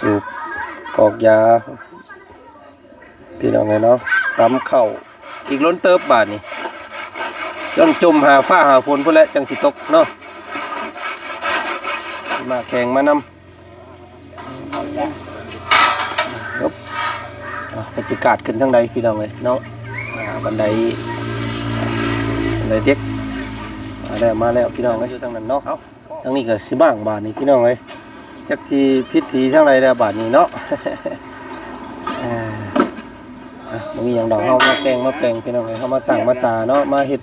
สูบกอกยาพี่น้องไงเนาะตำเข่าอีกล้นเติบบาทนี่ต้องจมหาฟ้าหาฝนพุ่นแหละจังสิตกเนาะมาแข่งมานำบรรยากาศขึ้นทางใดพี่น้องเลยเนาะบันไดเด็กมาแล้วพี่น้องเลยอยู่ทางนั้นเนาะทางนี้ก็สิบ้างบาทนี่พี่น้องเลยจักทีพิษผีทางใดแล้วบาทนี้เนาะมันมีอย่างดอกเขามาแปลงพี่น้องเลยเขามาสั่งมาสาเนาะมาเห็ด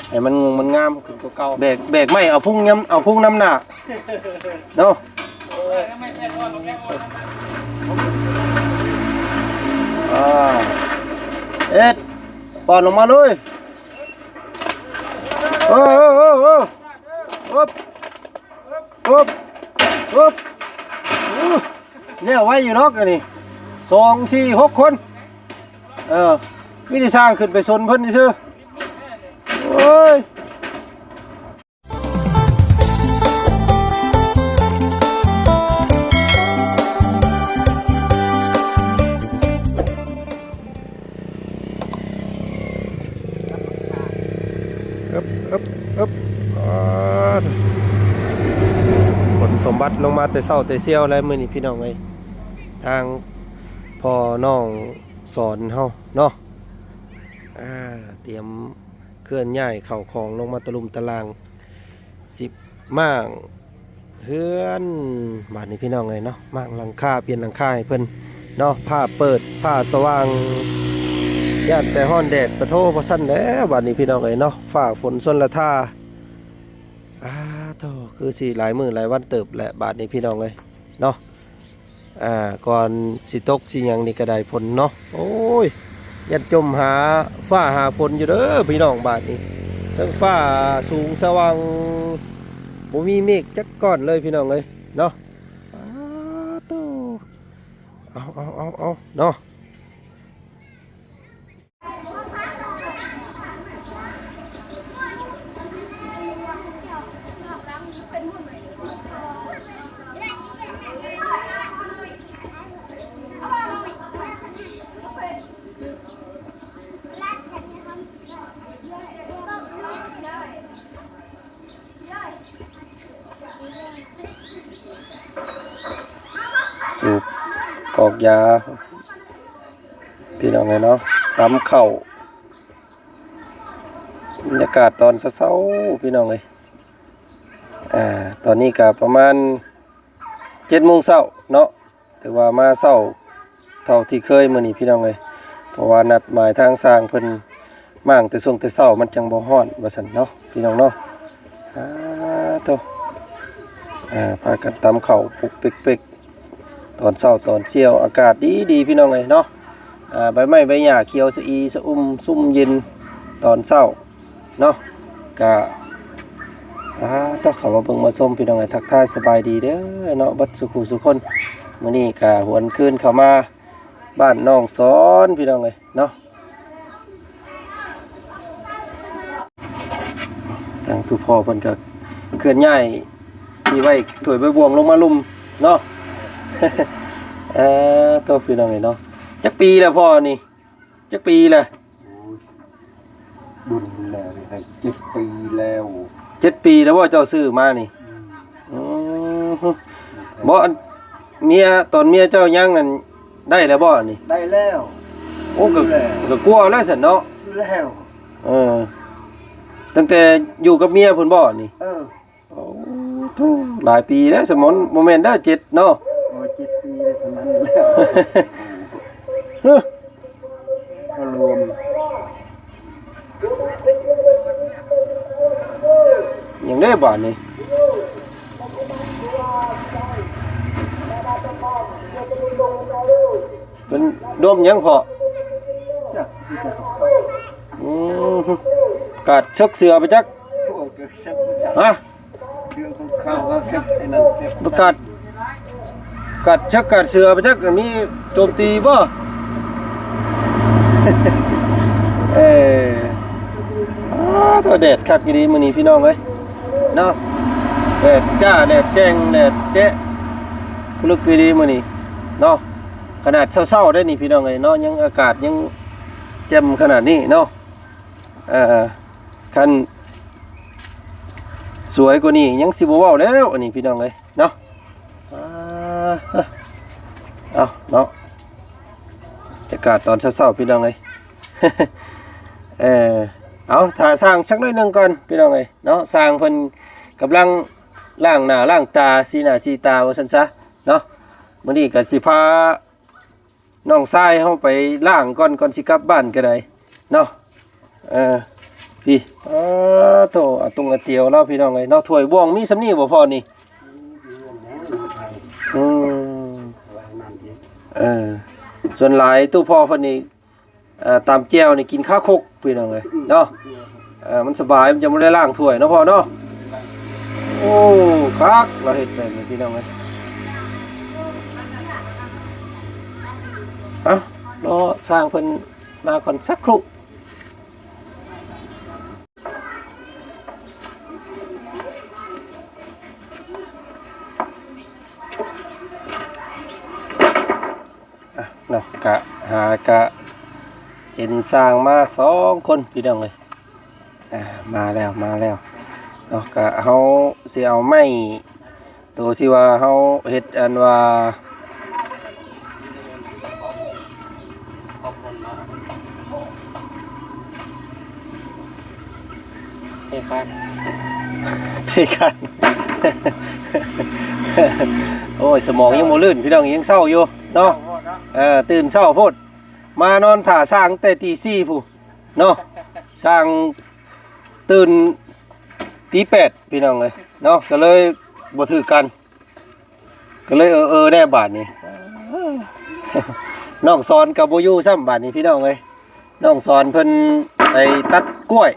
ให้มันงามขึ้นกว่าเก่าแบกไม่เอาพุ่งน้ำหนักเนาะเอ็ดปอนลงมาเลยโอ้เนี่ยไว้อยู่นอกกันนี่2 4 6 คนมิได้สร้างขึ้นไปซนเพิ่นซื่อโอ้ยผลสมบัติลงมาแต่เศร้าแต่เสี้ยวแล้วมื้อนี้พี่น้องเอ้ยทางพ่อน้องสอนเฮาเนาะเตรียมเคลื่อนย้ายเข้าของลงมาตะลุมตะลาง10ม่างเฮือนบาดนี้พี่น้องเอ้ยเนาะม่างหลังคาเปลี่ยนหลังคาให้เพิ่นเนาะผ้าเปิดผ้าสว่างย่านแต่ฮ้อนแดดประโทบ่ซั่นแล้วบาดนี้พี่น้องเอ้ยเนาะฟ้าฝนชนละท่าโธ่คือสิหลายมื้อหลายวันเติบแหละบาดนี้พี่น้องเอ้ยเนาะก่อนสิตกสิหยังนี่ก็ได้ผลเนาะโอ้ยยันจมหาฟ้าหาฝนอยู่เด้อพี่น้องบาดนี้ทั้งฟ้าสูงสว่างบ่มีเมฆจักก้อนเลยพี่น้องเอ้ยเนาะโธ่เอาเนาะสูบกอกยาพี่น้องไงเนาะตำเข่าบรรยากาศตอนเช้าๆพี่น้องเลยตอนนี้ก็ประมาณ7 โมงเช้าเนาะแต่ว่ามาเช้าเท่าที่เคยมื้อนี้พี่น้องเลยเพราะว่านัดหมายทางสร้างเพิ่นมั่งแต่ช่วงแต่เช้ามันจังบ่ฮ้อนว่าซั่นเนาะพี่น้องเนาะโตพากันตำเข่าปุกเป๊กตอนเช้าตอนเชี่ยวอากาศดีพี่น้องเลยเนาะใบไม้ใบหญ้าเขียวสะอีสะอุ่มซุ่มเย็นตอนเช้าเนาะก็ต้องเข้ามาเบิ่งมาชมพี่น้องเลยทักทายสบายดีเด้อเนาะบัดสุขุสุคนมื้อนี้ก็หวนคืนเข้ามาบ้านน้องสอนพี่น้องเลยเนาะทางทุกพ่อเพิ่นก็เคลื่อนย้ายที่ไว้ถ้วยใบบวงลงมาลุ่มเนาะตัวพี่น้องเนาะจักปีแล้วพ่อนี่จักปีแล้วบุญแล้วนี่ได้7 ปีแล้ว7 ปีแล้วว่าเจ้าซื้อมานี่บ่เมียตอนเมียเจ้ายังนั่นได้แล้วบ่นี่ได้แล้วโอ้ก็กลัวแล้วซั่นเนาะแล้วตั้งแต่อยู่กับเมียพุ่นบ่นี่โอ้โธ่หลายปีแล้วสมนบ่แม่นได้7เนาะ7 ปีแล้วสมันแล้วก็รวมยังได้บาทนี่เป็นดมยังพอกาดชักเสือไปจักฮะประกาศกัดชักกัดเสือไปจักมีโจมตีบ่ถ้าแดดคัดกี่ดีมื้อนี้พี่น้องเอ้ยเนาะแดดจ้าแดดแจ้งแดดแจ๊ะลึกกี่ดีมื้อนี้ เนาะขนาดเช้าๆได้นี่พี่น้องเอ้ยเนาะยังอากาศยังแจ่มขนาดนี้เนาะคันสวยกว่านี้ยังสิบ่เว้าแล้วอันนี้พี่น้องเอ้ยเนาะเอาเนาะอากาศตอนเช้าๆพี่น้องเอ้ย เอาถ้าสร้างชักน้อยหนึงก่อนพี่น้องเอ้ยเนาะสร้างเพิ่นกำลังล้างหน้าล้างตาสีหน้าสีตาว่าซั่นซะเนาะมื้อนี้ก็สิพาน้องชายเฮาไปล้างก่อนสิกลับบ้านก็ได้เนาะพี่โตเอาตุงเอาเตียวแล้วพี่น้องเอ้ยเนาะถ้วยบ่วงมีสำนี้บ่พอนี่ส่วนหลายตู้พ่อเพิ่นนี่ตามแก้วนี่กินข้าวคกพี่น้องเอ้ยเนาะมันสบายมันจะบ่ได้ล้างถ้วยเนาะพ่อเนาะโอ้คักเราเฮ็ดแบบนี้พี่น้องเอ้ยรอสร้างเพิ่นมาก่อนสักครู่เนาะกะหากะเห็นสร้างมา2คนพี่น้องเอ้ยมาแล้วเนาะกะเฮาสิเอาไม้ตัวที่ว่าเฮาเฮ็ดอันว่าเทคัน โอ้ยสมองยังบ่ลื่นพี่น้องยังเศร้าอยู่เนาะตื่นเศร้าโพดมานอนถ่าสร้างแต่ตี4ผู้เนาะสร้างตื่นตี8พี่น้องเอ้ยเนาะก็เลยบ่ถือกันก็เลยแน่บาดนี้ น้องสอนกับบ่อยู่ซ้ำบาดนี้พี่น้องเอ้ยน้องสอนเพิ่นไปตัดกล้วย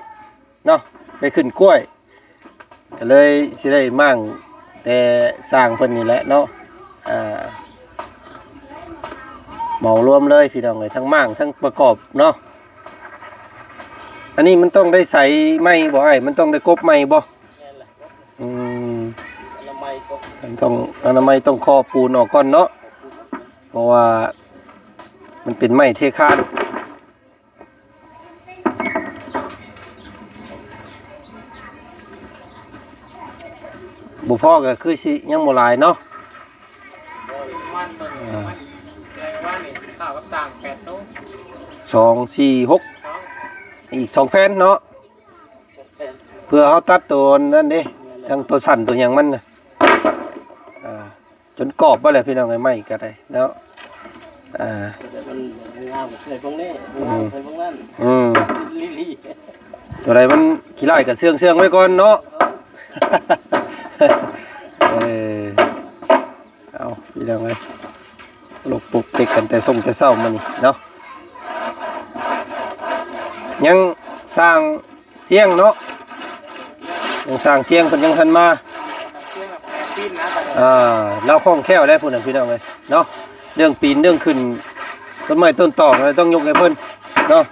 เนาะไปขึ้นกล้วยก็เลยสิได้มั่งแต่สร้างเพิ่นนี่แหละเนาะเหมารวมเลยพี่น้องเลยทั้งมั่งทั้งประกอบเนาะอันนี้มันต้องได้ใส่ไม้บ่ไอ้มันต้องได้กบไม้บ่มันต้องอนามัยต้องคอปูนออกก่อนเนาะเพราะว่ามันเป็นไม้เทคานบุพ่อก็คือสิยังโมลายเนาะ2 4 6อีก2แผ่นเนาะเพื่อเขาตัดตัวนั่นเด้ทั้งตัวสั่นตัวอย่างมันนะจนกรอบไปเลยพี่น้องไงไม่ก็ได้เนาะตัวใดมันขี้ไล่กับเสื่องไว้ก่อนเนาะเอาพี่น้องเลยลบปุกติดกันแต่ส่งแต่เศร้ามานี่เนาะยังสร้างเสียงเนาะยังสร้างเสียงเพิ่นยังทันมาเราคล่องแคล่วได้พุ่นน่ะพี่น้องเลยเนาะเรื่องปีนเรื่องขึ้นต้นไม้ต้นตอกอะไรต้องยกให้เพิ่นเนาะ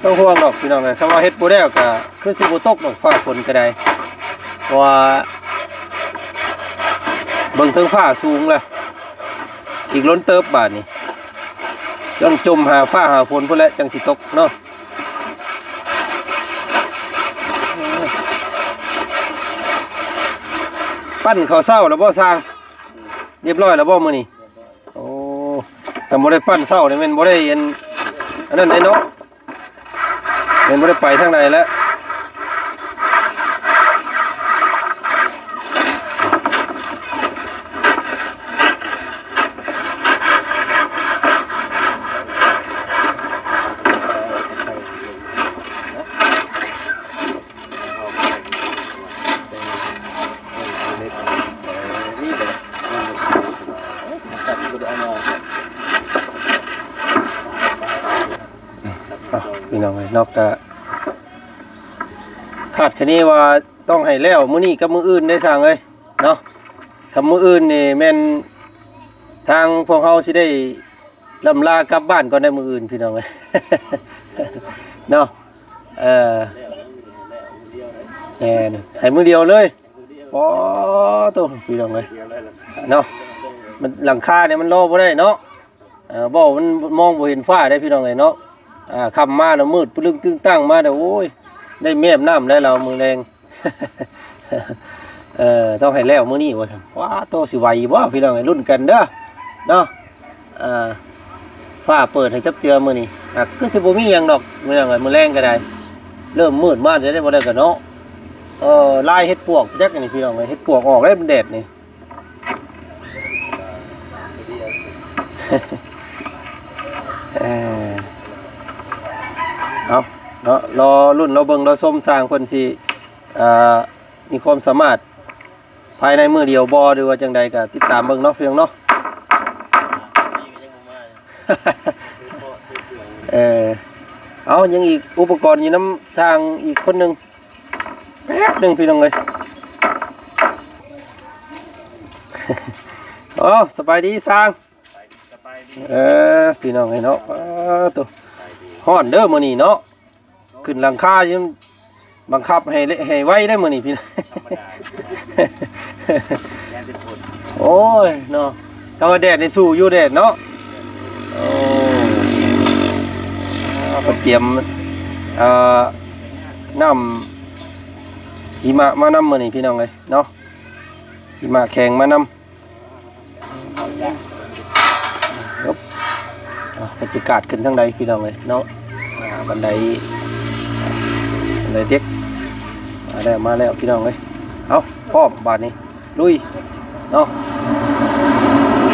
ต้องห่วงดอกพี่น้องเลยคำว่าเฮ็ดบ่ได้ก็คือสิบ่ตกดอกฟ้าฝนก็ได้เพราะว่าเบิ่งถึงฟ้าสูงแล้วอีกล้นเติบบาดนี้ต้องจมหาฟ้าหาฝนพุ่นแหละจังสิตกเนาะปั้นข้าวเช้าแล้วบ่สร้างเรียบร้อยแล้วบ่มื้อนี้โอ้ถ้าบ่ได้ปั้นเช้านี่แม่นบ่ได้อันนั้นได้เนาะมันไม่ได้ไปทางไหนแล้วพี่น้องเลยนอกจากขาดแค่นี้ว่าต้องให้แล้วมื้อนี้กับมื้ออื่นได้สั่งเลยเนาะกับมื้ออื่นนี่แม่นทางพวกเฮาสิได้ลำลากลับบ้านก่อนได้มื้ออื่นพี่น้องเลย เนาะ เออแน่นให้มือเดียวเลยปอตัวพี่น้องเลยเนาะมันหลังคาเนี่ยมันรอบ่ได้เนาะบ่มันมองบ่เห็นฟ้าได้พี่น้องเลยเนาะค่ำมาแล้วมืดปลึงตึงตั้งมาแล้วโอ้ยได้แม่น้ำแล้วเรามือแรง ต้องให้แล้วมื้อนี้ว่าซั่นว้าโตสิไหวบ่พี่น้องให้รุ่นกันเด้อเนาะฟ้าเปิดให้จับเจือมื้อนี้คือสิบ่มีหยังดอกมื้อนั้นมื้อแรงก็ได้เริ่มมืดมาได้บ่ได้ก็เนาะลายเฮ็ดปวกจักนี่พี่น้องเฮ็ดปวกออกได้มันแดดนี่ เอาเนาะรอรุ่นเราเบิ่งเราส้มสร้างเพิ่นสิมีความสามารถภายในมือเดียวบ่หรือว่าจังใดก็ติดตามเบิ่งเนาะเพียงเนาะ เอายังอีกอุปกรณ์อยู่น้ำสร้างอีกคนหนึงแป๊บหนึงพี่น้องเอ้ย อ๋อสบายดีสร้างพี่น้องเอ้ยเนาะตัวฮ้อนเด้อมื้อนี้เนาะขึ้นหลังคายังบังคับให้ไว้ได้มื้อนี้พี่ โอ้ยเนาะถ้าว่าแดดนี่สู้อยู่แดดเนาะโอ้ก็เตรียมน้ำหิมะมานำมื้อนี้พี่น้องเอ้ยเนาะหิมะแข็งมานำบรรยากาศขึ้นทางใดพี่น้องเลยเนาะบันไดเด็กมาแล้วพี่น้องเลยเอาพร้อมบาทนี้ลุยเนาะ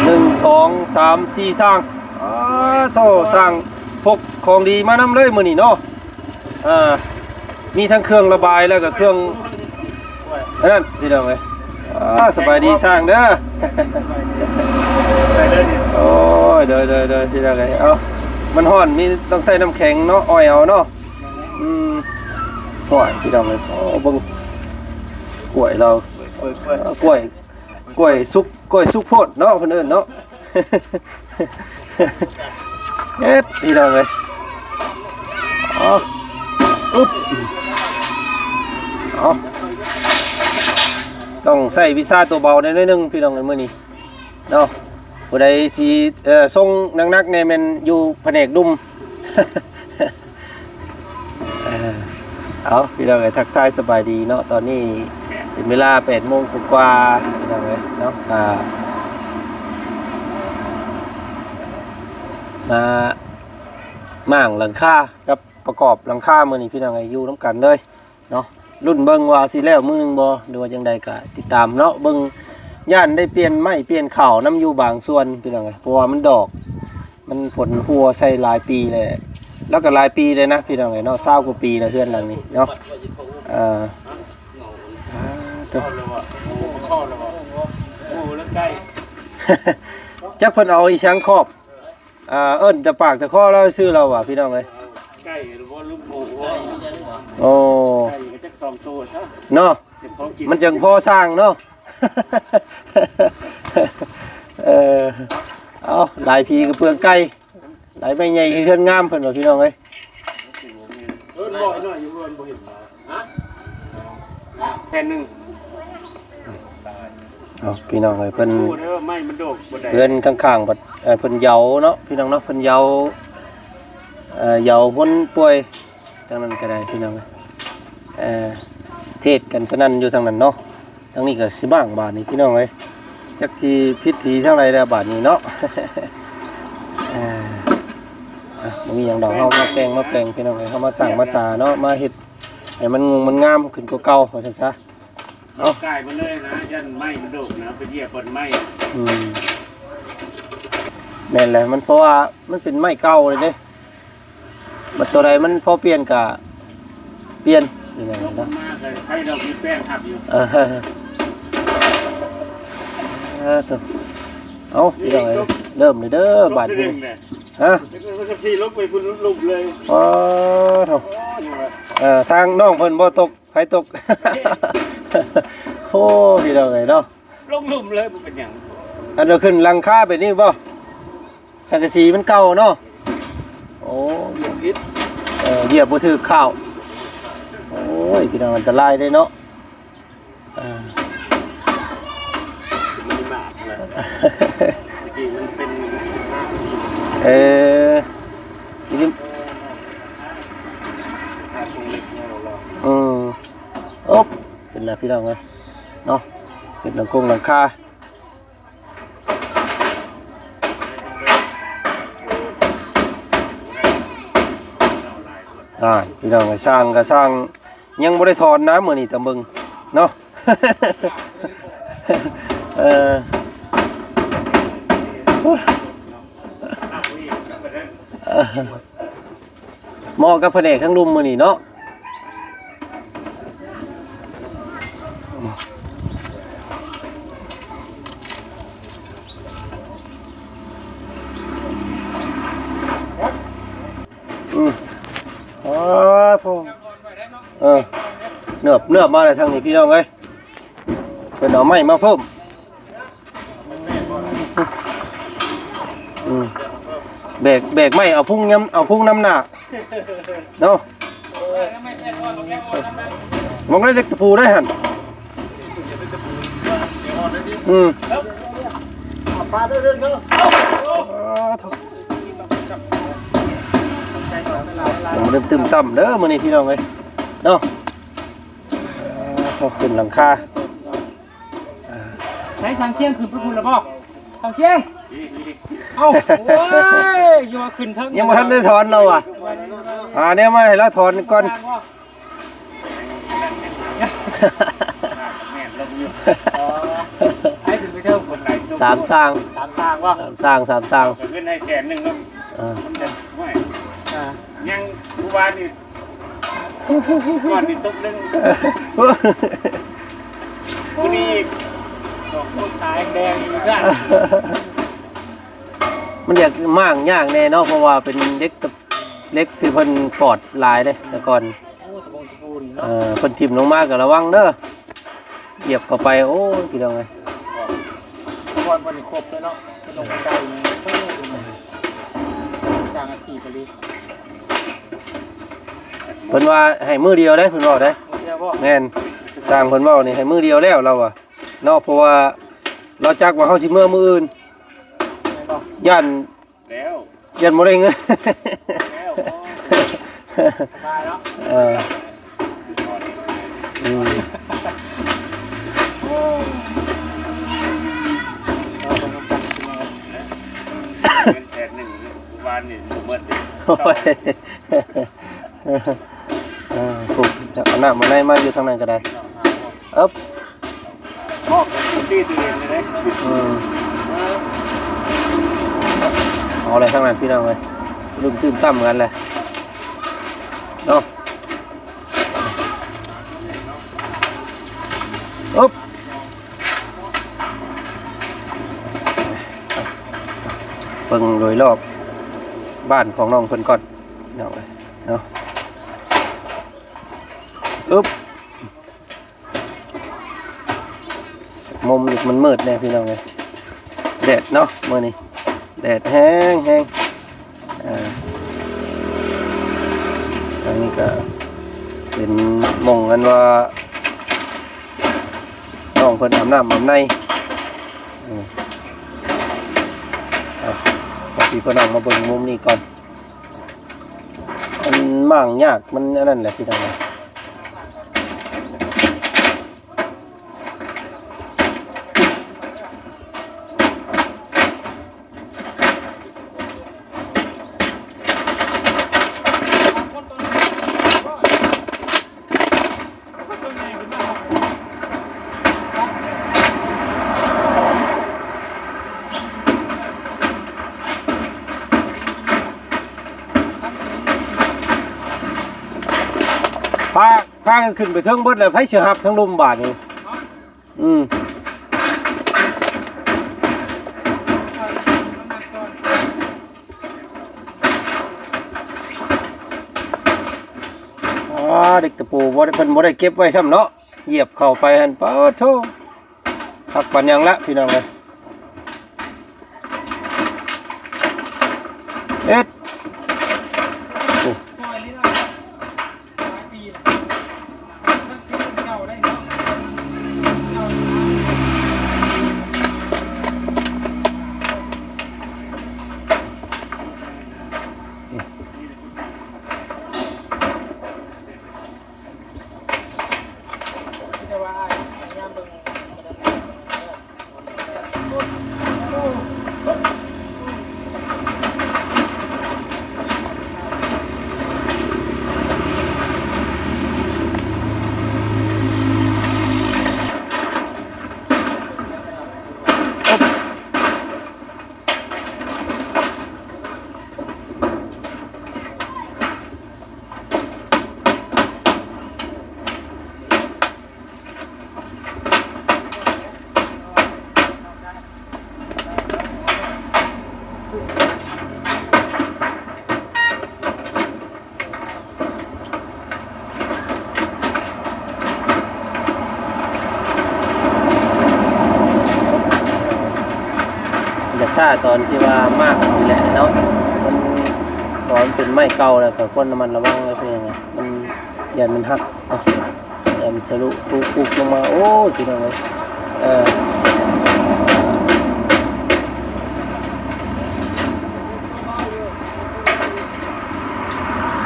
1 2 3 4สร้างโซ่สร้างพกของดีมานำเลยมื้อนี้เนาะมีทั้งเครื่องระบายแล้วก็เครื่องนั่นพี่น้องเลยสบายดีสร้างเด้อ โอ้ยเดินที่ไหนเอามันห่อนมีต้องใส่น้ำแข็งเนาะอ้อยเอาเนาะห่อยพี่น้องเลยโอ้บังกล้วยเรากล้วยสุกโพดเนาะคนอื่นเนาะ เฮ็ดพี่น้องเลยอุ๊บต้องใส่วิซ่าตัวเบาได้นิดนึงพี่น้องเลยมื้อนี้เนาะผู้ใดสิส่งนักๆเนี่ยมันอยู่แผนกดุม เอาพี่น้องทักทายสบายดีเนาะตอนนี้เป็นเวลา 8 โมงกว่าพี่น้องเนาะมาม่างหลังคากับประกอบหลังคามื้อนี้พี่น้องอยู่นำกันเลยเนาะรุ่นเบิ่งว่าสิแล้วมื้อนึงบ่หรือว่าจังใดก็ติดตามเนาะเบิ่งย่านได้เปลี่ยนไม้เปลี่ยนเข่าน้ำอยู่บางส่วนพี่น้องเพราะว่ามันดอกมันผลหัวใส่หลายปีเลยแล้วก็หลายปีเลยนะพี่น้องเนาะ20 กว่าปีแล้วเฮือนหลังนี้เนาะตัวจักเพิ่นเอาอีช้างครอบเอิ้นแต่ปากแต่ข้อเราซื้อเราว่ะพี่น้องเอ้ยไก่หรือว่าลูกหมูโอ้ไก่ก็จัก2 ตัวซะเนาะมันจังพอสร้างเนาะ เอาหลายพีก็เปลืองไก่หลายใบใหญ่เฮือนงามเพิ่นว่าพี่น้องเอ้ยบ่อยอยู่เพิ่นบ่เห็นฮะแผ่นนึงเอาพี่น้องเอ้ยเพิ่นไม้มันโดกบ่ได้เฮือนข้างๆบัดเพิ่นเหยาเนาะพี่น้องเนาะเพิ่นเหยาเหยาคนป่วยทางนั้นก็ได้พี่น้องเอ้ยเทศกันสนั่นอยู่ทางนั้นเนาะทางนี้ก็สิบ้างบาดนี้พี่น้องเอ้ยจักที่พิษผีเท่าไรแล้วบาดนี้เนาะ มันมีอย่างดอกเฮามาแปลงพี่น้องเอ้ยเฮามาสั่งมาสาเนาะมาเฮ็ดให้มันงามขึ้นกว่าเก่าว่าซั่นซะเอาใกล้มาเลยนะยันไม้มันโดกนะไปเหยียบบนไม้แม่นแหละมันเพราะว่ามันเป็นไม้เก่าเลยเด้บัดตัวใดมันพอเปลี่ยนก็เปลี่ยนอย่างนั้นเนาะให้เรามีแป้งทับอยู่ตัวเอาพี่น้องเอ้ยเริ่มเลยเด้อบาดนี้ฮะมันก็สิลงไปพุ่นลุกเลยอ๋อเท่าทางน้องเพิ่นบ่ตกไผตก โอ้พี่น้องเอ้ยเนาะลงหลุมเลยบ่เป็นหยังอันเดียวขึ้นหลังคาแบบนี้บ่สังกะสีมันเก่าเนาะโอ้เหยียบผิดเหยียบบ่ถูกข้าว โอ้ยพี่น้องอันตรายได้เนาะอ่า มันมากเลยเมื่อกี้มันเป็นเออทีนี้ ตรงเล็กเนี่ยเรา โอ๊บเป็นแล้วพี่น้องเลยเนาะเป็นหลังคงหลังคาพี่น้องก็สร้างก็สร้างยังบ่ได้ถอนน้ำมื้อนี้ตะมึงเนาะ เออเหมาะกับแผนกทั้งลุมมื้อนี้เนาะอ๋อพ่อเนือบมาเลยทางนี้พี่น้องเอ้ยเป็นเอาไม้มาเพิ่มเบรกไม่เอาพุ่งย้ำเอาพุ่งน้ำหนักเนาะมองได้เล็กตะปูได้หันปลาเดินมันตึมต่ำเด้อมื้อนี้พี่น้องเอ้ยเนาะชอบขึ้นหลังคาใช้สังเชียงขึ้นไปคุณหรือเปล่าสังเชียงเอ้าโอ้ยอยู่ขึ้นทั้งยังไม่ทันได้ถอนเราอ่ะเนี่ยไม่แล้วถอนก่อนให้ถึงไปเท่าคนไหนสามสร้างว่าสามสร้างเงินให้100,000ครับมันจะไม่ยังผู้บ้านนี่ก่อนนี่ตกนึงผู้นี้สองคนตายแดงอยู่ใช่มันอยากมากยากแน่เนาะเพราะว่าเป็นเล็กที่เพิ่นปอดลายเด้แต่ก่อนเพิ่นทิ่มลงมาก็ระวังเด้อเหยียบเข้าไปโอ้ยพี่น้องเอ้ยก่อนวันครบเลยเนาะลงใจสร้าง4ไปเลยเพิ่นว่าให้มือเดียวได้เพิ่นบอกได้แม่นสร้างเพิ่นเว้านี่ให้มือเดียวแล้วเราอ่ะเนาะเพราะว่าเราจักว่าเฮาสิมื้ออื่นยันบ่ได้เงินแล้วสบายเนาะ100,000วันนี่หมดเลยถูกเอาหน้ามาได้มาอยู่ทางนั้นก็ได้ตีตัวเองเลยเอาอะไรทางนั้นพี่น้องเลยลุมตื่นตั้มกันเลยเนาะอุ๊บเบิ่งโดยรอบบ้านของน้องเพิ่นก่อนเนาะอุ๊บมุมดึกมันมืดแน่พี่น้องเลยแดดเนาะมื้อนี้แดดแห้งทางนี้ก็เป็นมองกันว่าน้องเพิ่นอาบน้ำอาบในพี่พี่น้องมาเบิ่งมุมนี้ก่อนมันมั่งยากมันนั่นแหละพี่น้องพากันขึ้นไปเทิงเบิดเลยไผสิหับทั้งลุมบาดนี่เด็กตะปูบ่ได้เพิ่นบ่ได้เก็บไว้ซ้ำเนาะเหยียบเข้าไปหั่นปะโธ่พักปันยังละพี่น้องเอ้ยเอ็ด ซ่าตอนที่ว่ามากนี่แหละเนาะมันตอนเป็นไม้เก่าแล้วก็คนมันระวังแล้วเป็นยังไงมันยันมันหักเนาะยันมันทะลุปุกลงมาโอ้ยพี่น้องเอ้ย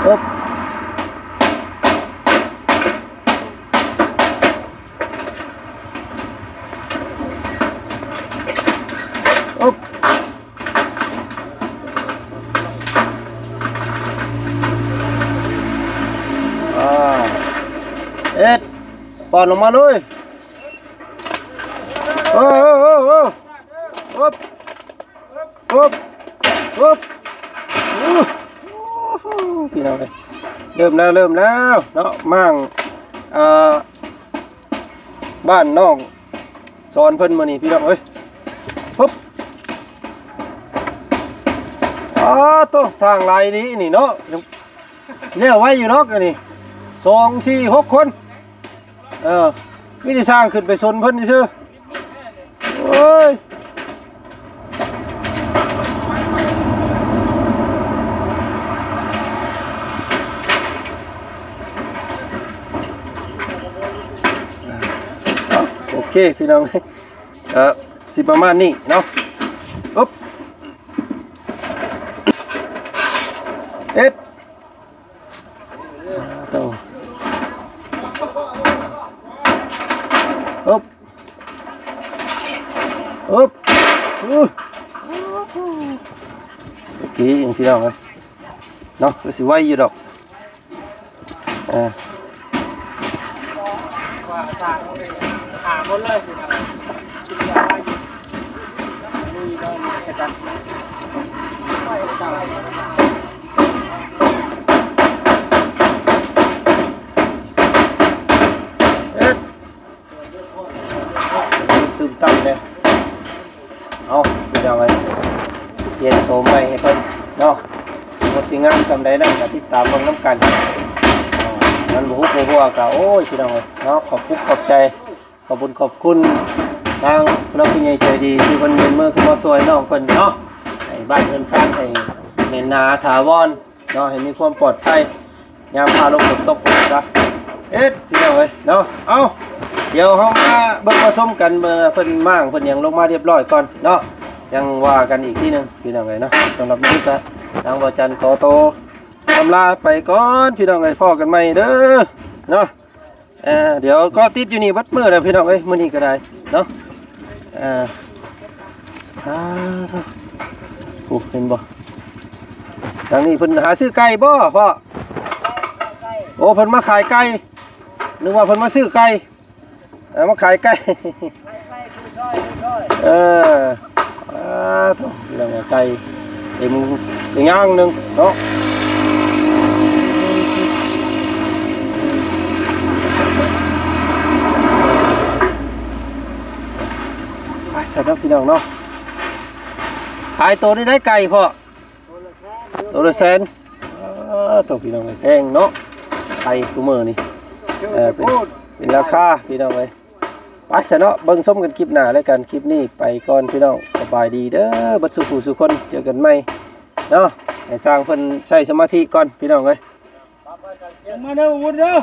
อ๊บอ๊บเอ็ดปอนลงมาเลยโอ้อ๊บอ๊บอ๊บพี่น้องเอ้ยเริ่มแล้วเนาะมั่งบ้านน้องสอนเพิ่นมานี่พี่น้องเอ้ยปุ๊บตัวสร้างลายนี้นี่เนาะเนี่ยไว้อยู่เนาะกันนี่2 4 6 คนวิธีสร้างขึ้นไปชนเพิ่นนี่ซื่อโอ้ยโอเคพี่น้องสิประมาณนี้เนาะอุ๊บเอ็ดต่ออุ๊บอุ๊บโอเคอย่างพี่น้องเลยเนาะคือสิไว้อยู่ดอกขาหมดเลยตื่นตั้งเลยเอาไปเอาไว้เปลี่ยนโสมไปให้เพิ่นเนาะสิงสิงามสำได้นั่นก็ติดตามเบิ่งน้ำกันมันบ่ฮู้บ่ฮู้ก็โอ้ยพี่น้องเอ้ยเนาะขอบใจขอบคุณทางผู้ใหญ่ใจดีที่เพิ่นเมนมือขึ้นมาช่วยน้องเพิ่นเนาะให้บ้านเพิ่นสร้างให้แน่นหนาถาวรเนาะให้มีความปลอดภัยยามพาลมฝนตกซะเอ็ดพี่น้องเอ้ยเนาะเอาเดี๋ยวเฮามาเบิ่งมาชมกันเมื่อเพิ่นมั่างเพิ่นหยังลงมาเรียบร้อยก่อนเนาะยังว่ากันอีกทีนึงพี่น้องเอ้ยเนาะสำหรับนี้ก็ทางบ่จันขอโตอำลาไปก่อนพี่น้องเอ้ยพ้อกันใหม่เด้อเนาะเดี๋ยวก็ติดอยู่นี่บัดมื้อแล้วพี่น้องเอ้ยมื้อนี้ก็ได้เนาะโอ้เห็นบ่ทางนี้เพิ่นหาซื้อไก่บ่พ่อโอ้เพิ่นมาขายไก่นึกว่าเพิ่นมาซื้อไก่มาขายไก่ถูกเรื่องไก่เต็มอีกอย่างหนึ่งเนาะไปใส่น้ำพี่น้องเนาะขายตัวนี้ได้ไก่พ่อตัวละแสนตัวพี่น้องเลยแพงเนาะไก่กูมือนี่เป็นราคาพี่น้องเลยไปซะเนาะเบิ่งชมกันคลิปหน้าแล้วกันคลิปนี้ไปก่อนพี่น้องสบายดีเด้อบัดสุขสุขคนเจอกันใหม่เนาะให้สร้างเพิ่นใช้สมาธิก่อนพี่น้องเอ้ยมาเด้อวุ้นเด้อ